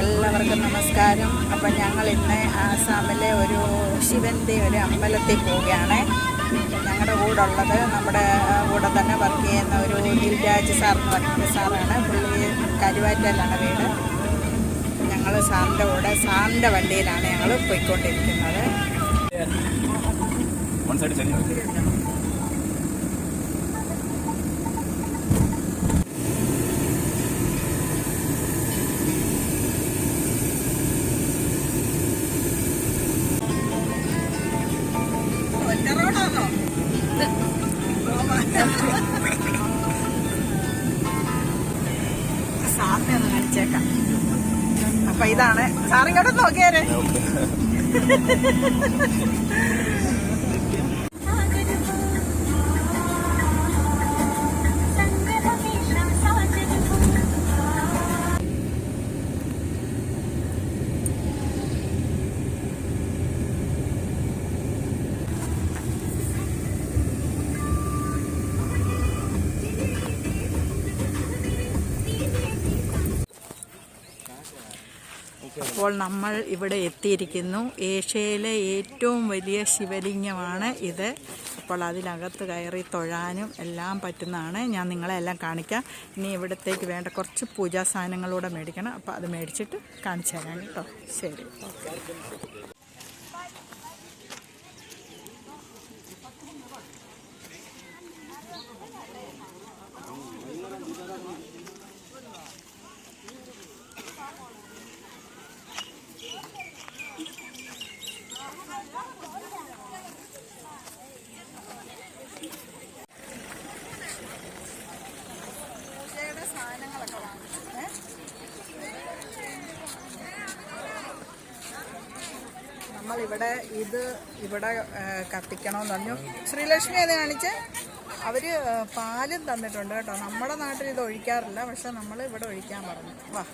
എല്ലാവർക്കും നമസ്കാരം. അപ്പം ഞങ്ങൾ ഇന്ന് ആസാമിലെ ഒരു ശിവൻ്റെ ഒരു അമ്പലത്തിൽ പോവുകയാണ്. ഞങ്ങളുടെ കൂടെ ഉള്ളത് നമ്മുടെ കൂടെ തന്നെ വർക്ക് ചെയ്യുന്ന ഒരു ദിൽരാജ് സാറെന്ന് പറഞ്ഞ സാറാണ്. പുള്ളി കരുവാറ്റയിലാണ് വീട്. ഞങ്ങൾ സാറിൻ്റെ കൂടെ സാറിൻ്റെ വണ്ടിയിലാണ് ഞങ്ങൾ പോയിക്കൊണ്ടിരിക്കുന്നത്. സാറിനെ ഒന്ന് കാണിച്ചേക്കാം. അപ്പൊ ഇതാണ് സാറിങ്ങോട്ട് നോക്കിയാരെ. അപ്പോൾ നമ്മൾ ഇവിടെ എത്തിയിരിക്കുന്നു. ഏഷ്യയിലെ ഏറ്റവും വലിയ ശിവലിംഗമാണ് ഇത്. അപ്പോൾ അതിനകത്ത് കയറി തൊഴാനും എല്ലാം പറ്റുന്നതാണ്. ഞാൻ നിങ്ങളെ എല്ലാം കാണിക്കാം. ഇനി ഇവിടത്തേക്ക് വേണ്ട കുറച്ച് പൂജാ സാധനങ്ങളൂടെ മേടിക്കണം. അപ്പോൾ അത് മേടിച്ചിട്ട് കാണിച്ചു തരാം കേട്ടോ. ശരി, നമ്മളിവിടെ ഇവിടെ കത്തിക്കണമെന്ന് പറഞ്ഞു. ശ്രീലക്ഷ്മി അത് കാണിച്ച് അവർ പാലും തന്നിട്ടുണ്ട് കേട്ടോ. നമ്മുടെ നാട്ടിൽ ഇത് ഒഴിക്കാറില്ല, പക്ഷെ നമ്മൾ ഇവിടെ ഒഴിക്കാൻ പറഞ്ഞു. വാ,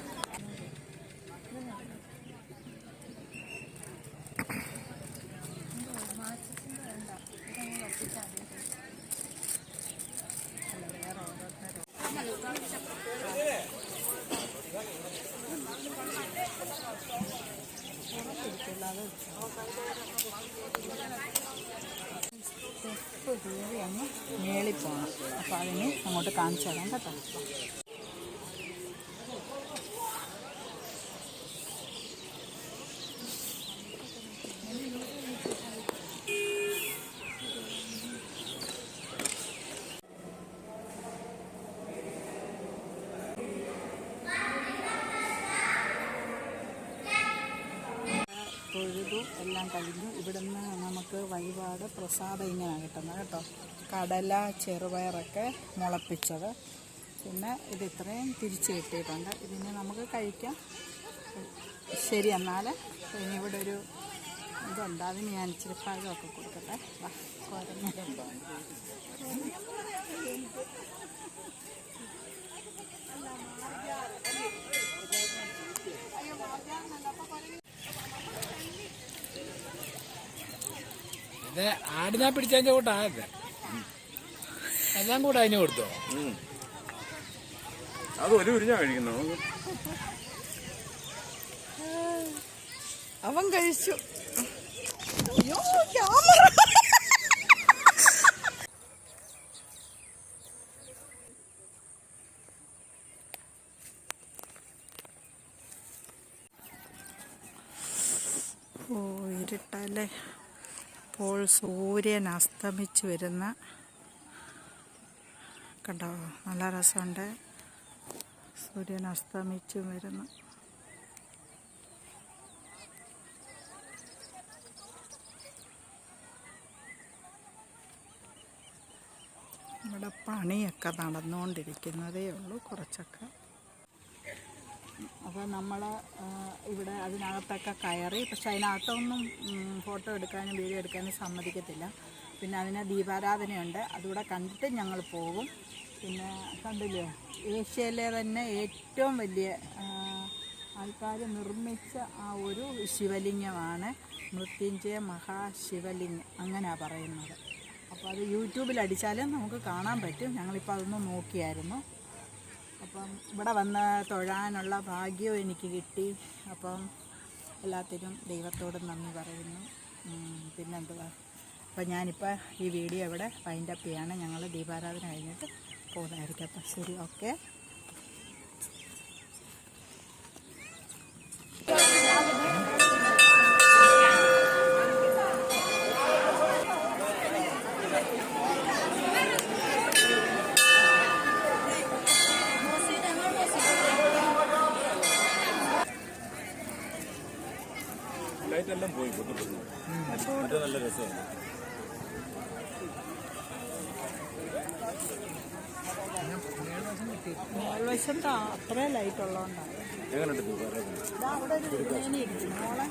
സ്റ്റെപ്പ് കയറി അങ്ങ് മേളിൽ പോകണം. അപ്പോൾ അതിന് അങ്ങോട്ട് കാണിച്ചു തരാം കേട്ടോ. തൊഴുതു എല്ലാം കഴിഞ്ഞു. ഇവിടുന്ന് നമുക്ക് വഴിപാട് പ്രസാദം ഇങ്ങനെയാണ് കിട്ടുന്നത് കേട്ടോ. കടല, ചെറുപയറൊക്കെ മുളപ്പിച്ചത്. പിന്നെ ഇത് ഇത്രയും തിരിച്ച് കിട്ടിയിട്ടുണ്ട്. ഇതിന് നമുക്ക് കഴിക്കാം. ശരി, എന്നാൽ ഇനി ഇവിടെ ഒരു ഇതുണ്ട്, അതിന് ഞാൻ ഇച്ചിരി പഴമൊക്കെ കൊടുക്കട്ടെ. ഇത് ആടിനെ പിടിച്ചതിന്റെ കൂട്ടാകെ എല്ലാം കൂടെ അതിന് കൊടുത്തോ? അത് ഒരു ഉരിഞ്ഞാ കഴിക്കുന്നു. അവൻ കഴിച്ചു. ഓ, ഇരുട്ടല്ലേ. ഇപ്പോൾ സൂര്യൻ അസ്തമിച്ച് വരുന്ന കണ്ടോ, നല്ല രസമുണ്ട്. സൂര്യൻ അസ്തമിച്ച് വരുന്നു. ഇവിടെ പണിയൊക്കെ നടന്നുകൊണ്ടിരിക്കുന്നതേ ഉള്ളൂ, കുറച്ചൊക്കെ. അപ്പോൾ നമ്മൾ ഇവിടെ അതിനകത്തൊക്കെ കയറി, പക്ഷെ അതിനകത്തൊന്നും ഫോട്ടോ എടുക്കാനും വീഡിയോ എടുക്കാനും സമ്മതിക്കത്തില്ല. പിന്നെ അതിന് ദീപാരാധനയുണ്ട്, അതുകൂടെ കണ്ടിട്ട് ഞങ്ങൾ പോകും. പിന്നെ കണ്ടില്ലേ, ഏഷ്യയിലെ തന്നെ ഏറ്റവും വലിയ ആൾക്കാർ നിർമ്മിച്ച ആ ഒരു ശിവലിംഗമാണ് മൃത്യുഞ്ജയ മഹാശിവലിംഗം, അങ്ങനെയാണ് പറയുന്നത്. അപ്പോൾ അത് യൂട്യൂബിൽ അടിച്ചാലും നമുക്ക് കാണാൻ പറ്റും. ഞങ്ങളിപ്പോൾ അതൊന്ന് നോക്കിയായിരുന്നു. അപ്പം ഇവിടെ വന്ന് തൊഴാനുള്ള ഭാഗ്യവും എനിക്ക് കിട്ടി. അപ്പം എല്ലാത്തിനും ദൈവത്തോട് നന്ദി പറയുന്നു. പിന്നെന്തുവാ, അപ്പം ഞാനിപ്പോൾ ഈ വീഡിയോ ഇവിടെ വൈൻഡപ്പ് ചെയ്യാണ്. ഞങ്ങൾ ദീപാരാധന കഴിഞ്ഞിട്ട് പോകുന്നതായിരിക്കും. അപ്പം ശരി, ഓക്കെ. ലൈറ്റെല്ലാം പോയി മറ്റേ നല്ല രസമാണ്. മേൽവശം അത്ര ലൈറ്റ് ഉള്ളതുകൊണ്ടാണ്. എങ്ങനെയുണ്ട് അവിടെ ഒരു ഇരിക്കുന്നു മോളെ.